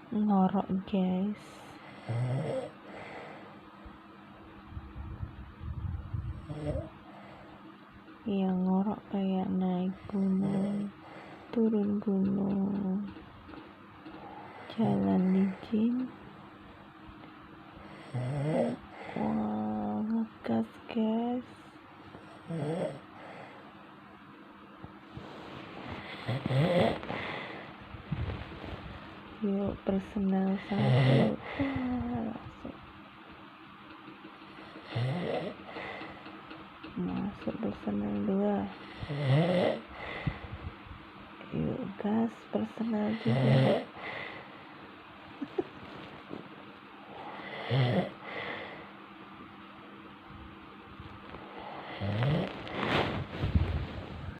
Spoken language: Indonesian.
Ngorok guys. Yang ngorok kayak naik gunung, turun gunung, jalan licin. Wah, ngegas guys. Yuk personal 1. Masuk personal 2. Yuk gas personal 3.